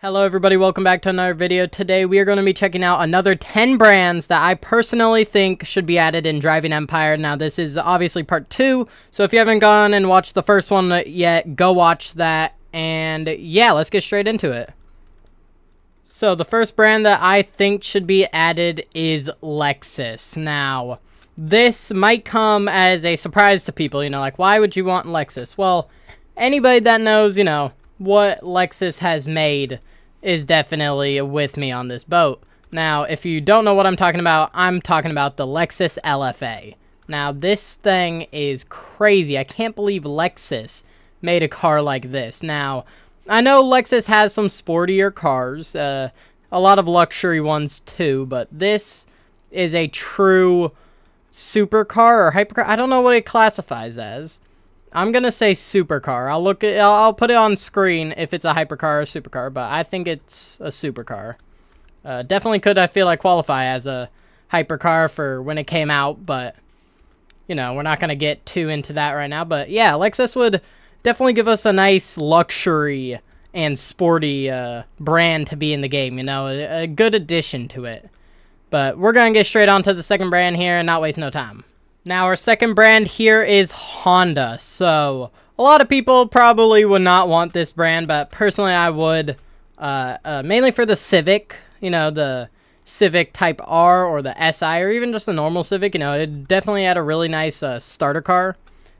Hello everybody, welcome back to another video. Today we are going to be checking out another 10 brands that I personally think should be added in Driving Empire. Now this is obviously part 2, so if you haven't gone and watched the first one yet, go watch that. And yeah, let's get straight into it. So the first brand that I think should be added is Lexus. Now, this might come as a surprise to people, like why would you want Lexus? Well, anybody that knows, what Lexus has made is definitely with me on this boat. Now, if you don't know what I'm talking about the Lexus LFA. Now, this thing is crazy. I can't believe Lexus made a car like this. Now, I know Lexus has some sportier cars, a lot of luxury ones too, but this is a true supercar or hypercar. I don't know what it classifies as. I'm gonna say supercar. I'll put it on screen if it's a hypercar or supercar, but I think it's a supercar. Definitely could, I feel like, qualify as a hypercar for when it came out, but we're not gonna get too into that right now. But yeah, Lexus would definitely give us a nice luxury and sporty brand to be in the game. A good addition to it. But we're gonna get straight on to the second brand here and not waste no time. Now, our second brand here is Honda. So, a lot of people probably would not want this brand, but personally I would. Mainly for the Civic, the Civic Type R or the SI, or even just the normal Civic. It definitely had a really nice starter car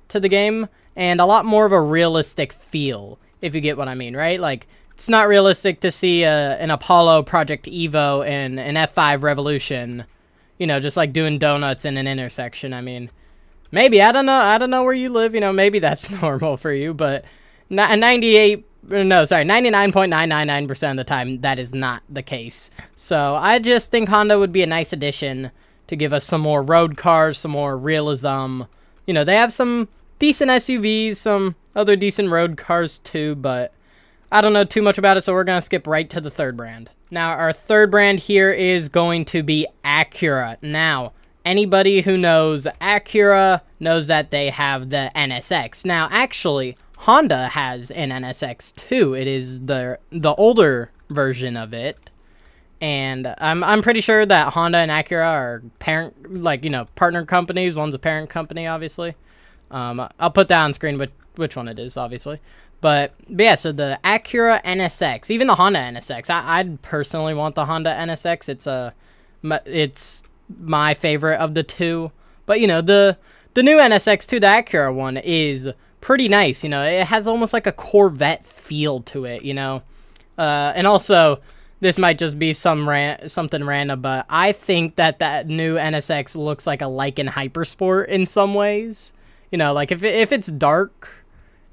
to the game, and a lot more of a realistic feel, if you get what I mean, right? Like, it's not realistic to see an Apollo Project Evo and an F5 Revolution, just like doing donuts in an intersection. I mean, maybe, I don't know where you live, maybe that's normal for you, but 99.999% of the time, that is not the case. So, I just think Honda would be a nice addition to give us some more road cars, some more realism. They have some decent SUVs, some other decent road cars too, but I don't know too much about it, so we're going to skip right to the third brand. Now, our third brand here is going to be Acura. Now, anybody who knows Acura knows that they have the NSX. Now, actually, Honda has an NSX too. It is the older version of it. And I'm pretty sure that Honda and Acura are partner companies. One's a parent company, obviously. I'll put that on screen which one it is, obviously. But yeah, so the Acura NSX, even the Honda NSX, I'd personally want the Honda NSX. It's my favorite of the two. But the new NSX too, the Acura one, is pretty nice. It has almost like a Corvette feel to it. And also, this might just be something random, but I think that new NSX looks like a Lykan Hypersport in some ways. Like if it's dark,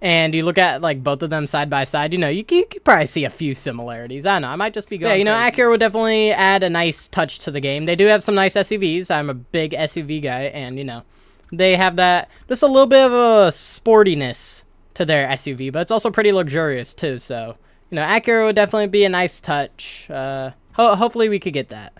and you look at both of them side by side, you could probably see a few similarities. I don't know, I might just be going crazy. Acura would definitely add a nice touch to the game. They do have some nice SUVs. I'm a big SUV guy, and they have that just a little bit of a sportiness to their SUV, but it's also pretty luxurious too. So Acura would definitely be a nice touch. Hopefully we could get that.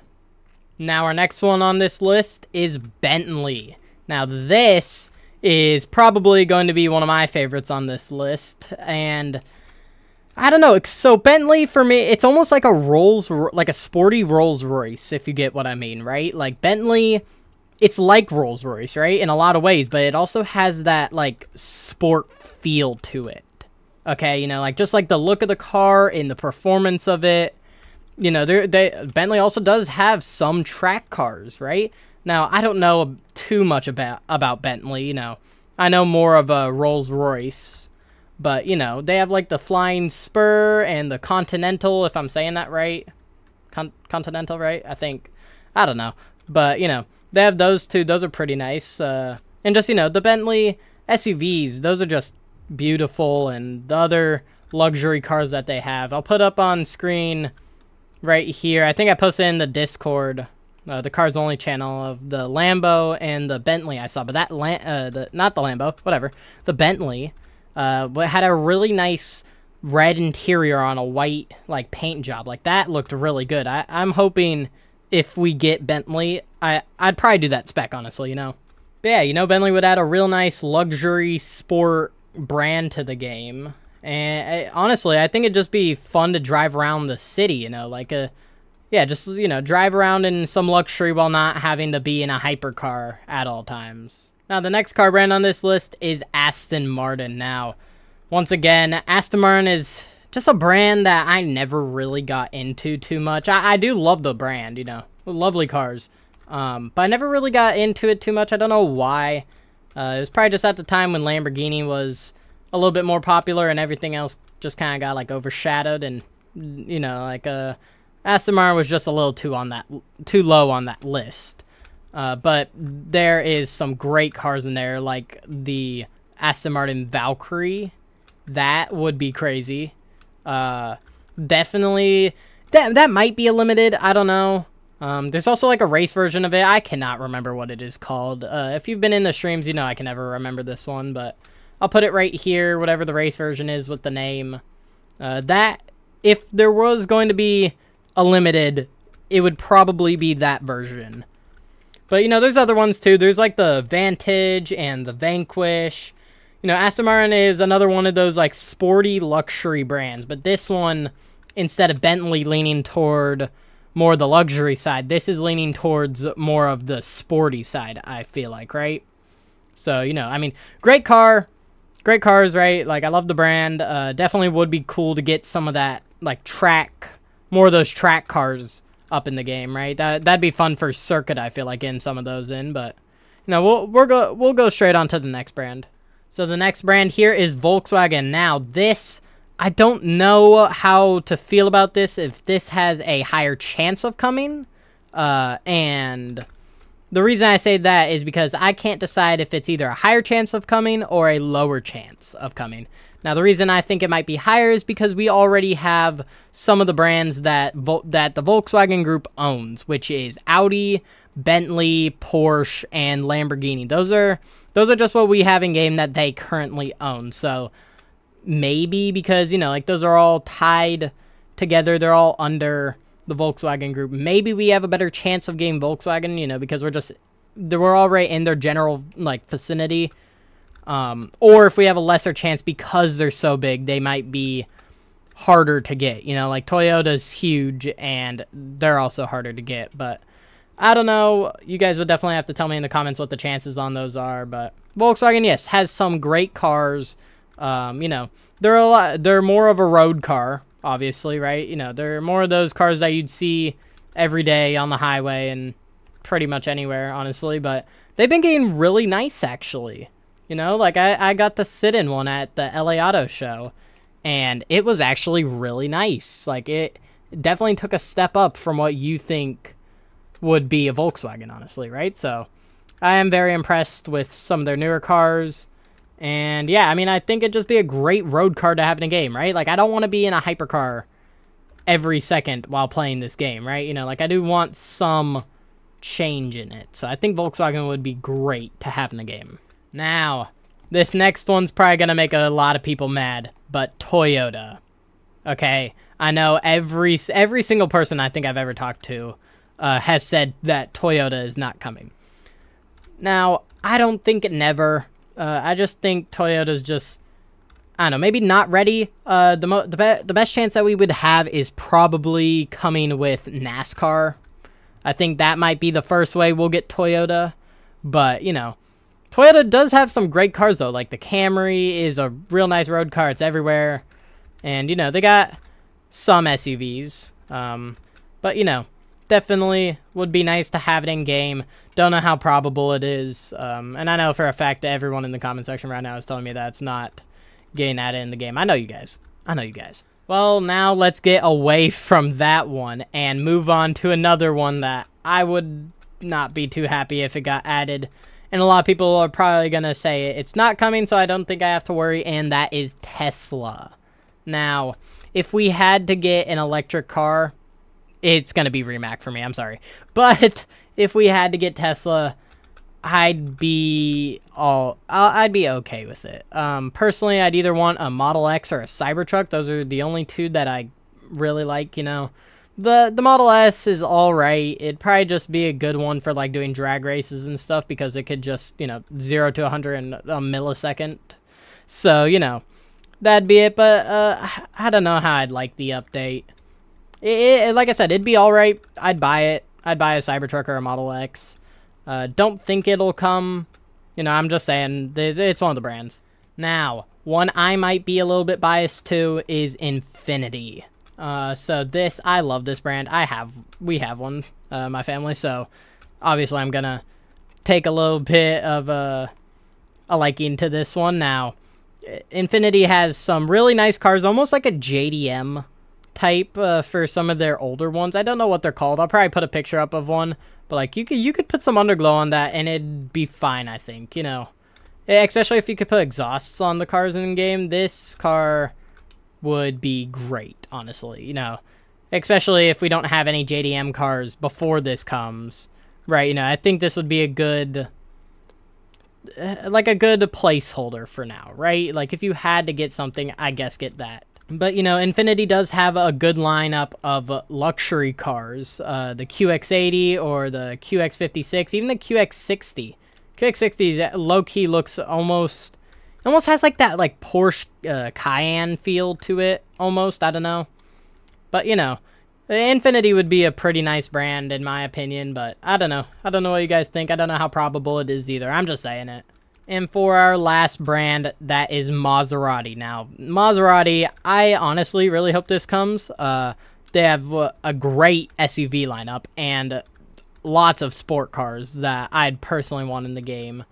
Now our next one on this list is Bentley. Now this is probably going to be one of my favorites on this list, and I don't know, so Bentley, for me, it's almost like a sporty Rolls Royce, if you get what I mean, right? Like, Bentley, it's like Rolls Royce, right, in a lot of ways, but it also has that, sport feel to it, okay? Just the look of the car and the performance of it, Bentley also does have some track cars, right? Now, I don't know too much about Bentley, I know more of a Rolls-Royce, but, they have, the Flying Spur and the Continental, if I'm saying that right. Continental, right? I don't know. But, they have those two. Those are pretty nice. And just, the Bentley SUVs, those are just beautiful, and the other luxury cars that they have. I'll put up on screen right here. I think I posted in the Discord, the Cars Only channel, of the Lambo and the Bentley I saw, but not the Lambo, whatever. The Bentley, had a really nice red interior on a white, paint job. That looked really good. I'm hoping if we get Bentley, I'd probably do that spec, honestly, But yeah, Bentley would add a real nice luxury sport brand to the game. And honestly, I think it'd just be fun to drive around the city, you know, like yeah, just, you know, drive around in some luxury while not having to be in a hypercar at all times. Now, the next car brand on this list is Aston Martin. Now, once again, Aston Martin is just a brand that I never really got into too much. I do love the brand, you know, lovely cars. But I never really got into it too much. I don't know why. It was probably just at the time when Lamborghini was a little bit more popular and everything else just kind of got like overshadowed, and you know, like Aston Martin was just a little too low on that list. But there is some great cars in there, like the Aston Martin Valkyrie. That would be crazy. Definitely that might be a limited, I don't know. There's also like a race version of it. I cannot remember what it is called. If you've been in the streams, you know I can never remember this one, but I'll put it right here, whatever the race version is with the name. That, if there was going to be a limited, it would probably be that version. But, you know, there's other ones too. There's like the Vantage and the Vanquish. You know, Aston Martin is another one of those like sporty luxury brands, but this one, instead of Bentley leaning toward more the luxury side, this is leaning towards more of the sporty side, I feel like, right? So, you know, I mean, great cars, right? Like, I love the brand. Definitely would be cool to get some of that, like, more of those track cars up in the game, right? That'd be fun for circuit, I feel like, getting some of those in, but, you know, we'll go straight on to the next brand. So the next brand here is Volkswagen. Now, this, I don't know how to feel about this, if this has a higher chance of coming, and the reason I say that is because I can't decide if it's either a higher chance of coming or a lower chance of coming. Now, the reason I think it might be higher is because we already have some of the brands that the Volkswagen Group owns, which is Audi, Bentley, Porsche, and Lamborghini. Those are just what we have in game that they currently own. So maybe because, you know, like those are all tied together, they're all under the Volkswagen Group. Maybe we have a better chance of getting Volkswagen, you know, because we're already in their general like vicinity. Or if we have a lesser chance because they're so big, they might be harder to get. You know, like Toyota's huge and they're also harder to get. But I don't know. You guys would definitely have to tell me in the comments what the chances on those are. But Volkswagen, yes, has some great cars. You know, they're more of a road car, obviously, right? You know, they're more of those cars that you'd see every day on the highway and pretty much anywhere, honestly. But they've been getting really nice, actually. You know, like I got to sit in one at the LA Auto Show, and it was actually really nice. Like, it definitely took a step up from what you think would be a Volkswagen, honestly, right? So I am very impressed with some of their newer cars. And yeah, I mean, I think it'd just be a great road car to have in a game, right? Like, I don't want to be in a hypercar every second while playing this game, right? You know, like, I do want some change in it. So I think Volkswagen would be great to have in the game. Now, this next one's probably going to make a lot of people mad, but Toyota. Okay, I know every single person I think I've ever talked to has said that Toyota is not coming. Now, I don't think it never. I just think Toyota's just, I don't know, maybe not ready. The best chance that we would have is probably coming with NASCAR. I think that might be the first way we'll get Toyota. But, you know, Toyota does have some great cars, though. Like, the Camry is a real nice road car. It's everywhere. And, you know, they got some SUVs. But, you know, definitely would be nice to have it in game. Don't know how probable it is. And I know for a fact that everyone in the comment section right now is telling me that it's not getting at it in the game. I know you guys. Well, now let's get away from that one and move on to another one that I would not be too happy if it got added. And a lot of people are probably going to say it's not coming, so I don't think I have to worry, and that is Tesla. Now, if we had to get an electric car, it's going to be Rimac for me, I'm sorry. But if we had to get Tesla, I'd be okay with it. Personally, I'd either want a Model X or a Cybertruck. Those are the only two that I really like, you know. The Model S is alright. It'd probably just be a good one for, like, doing drag races and stuff because it could just, you know, 0 to 100 in a millisecond. So, you know, that'd be it. But I don't know how I'd like the update. Like I said, it'd be all right. I'd buy it. I'd buy a Cybertruck or a Model X. Don't think it'll come. You know, I'm just saying, it's one of the brands. Now, one I might be a little bit biased to is Infiniti. So this, I love this brand. We have one, my family, so obviously I'm gonna take a little bit of a liking to this one. Now, Infiniti has some really nice cars, almost like a JDM type for some of their older ones. I don't know what they're called. I'll probably put a picture up of one, but like you could put some underglow on that and it'd be fine, I think, you know. Especially if you could put exhausts on the cars in the game, this car would be great, honestly, you know. Especially if we don't have any JDM cars before this comes, right? You know, I think this would be a good, like a good placeholder for now, right? Like if you had to get something, I guess get that. But, you know, Infiniti does have a good lineup of luxury cars. The QX80 or the QX56, even the QX60. QX60 low-key looks almost has like that like Porsche Cayenne feel to it, almost. I don't know. But, you know, Infiniti would be a pretty nice brand in my opinion, but I don't know. I don't know what you guys think. I don't know how probable it is either. I'm just saying it. And for our last brand, that is Maserati. Now, Maserati, I honestly really hope this comes. They have a great SUV lineup and lots of sport cars that I'd personally want in the game.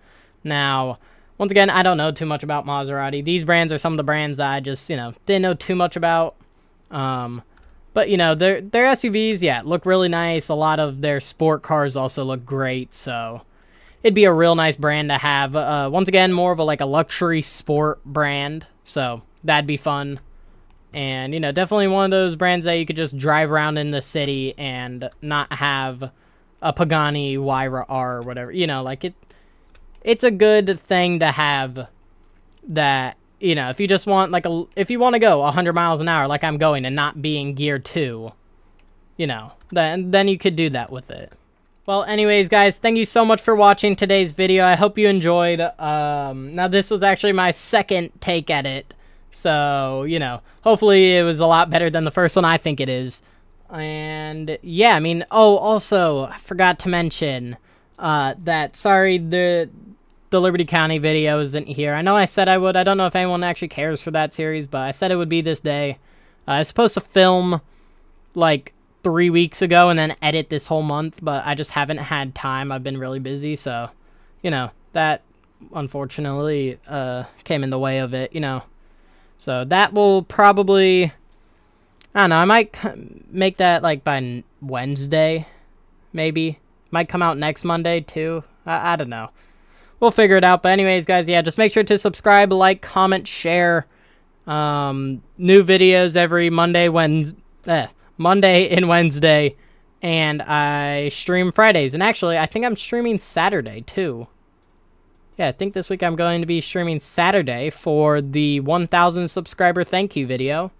Now, once again, I don't know too much about Maserati. These brands are some of the brands that I just, you know, didn't know too much about. But, you know, their SUVs, yeah, look really nice. A lot of their sport cars also look great, so it'd be a real nice brand to have. Once again, more of a luxury sport brand, so that'd be fun. And, you know, definitely one of those brands that you could just drive around in the city and not have a Pagani Huayra R or whatever. You know, like it's a good thing to have that, you know, if you just want if you want to go 100 miles an hour like I'm going and not be in gear 2, you know, then you could do that with it. Well, anyways, guys, thank you so much for watching today's video. I hope you enjoyed. Now, this was actually my second take at it. So, you know, hopefully it was a lot better than the first one. I think it is. And, yeah, I mean, oh, also, I forgot to mention that, sorry, the Liberty County video isn't here. I know I said I would. I don't know if anyone actually cares for that series, but I said it would be this day. I was supposed to film, like, 3 weeks ago and then edit this whole month, but I just haven't had time. I've been really busy, so, you know, that unfortunately came in the way of it, you know. So that will probably, I don't know, I might make that like by Wednesday, maybe. Might come out next Monday too. I don't know. We'll figure it out. But anyways, guys, yeah, just make sure to subscribe, like, comment, share. New videos every Monday and Wednesday, and I stream Fridays. And actually, I think I'm streaming Saturday, too. Yeah, I think this week I'm going to be streaming Saturday for the 1,000 subscriber thank you video.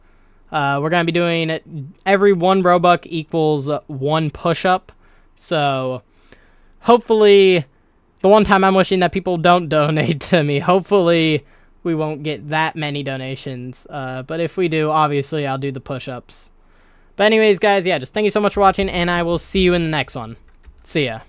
We're going to be doing every 1 Robux equals 1 push-up. So, hopefully, the one time I'm wishing that people don't donate to me, hopefully we won't get that many donations. But if we do, obviously, I'll do the push-ups. But anyways, guys, yeah, just thank you so much for watching, and I will see you in the next one. See ya.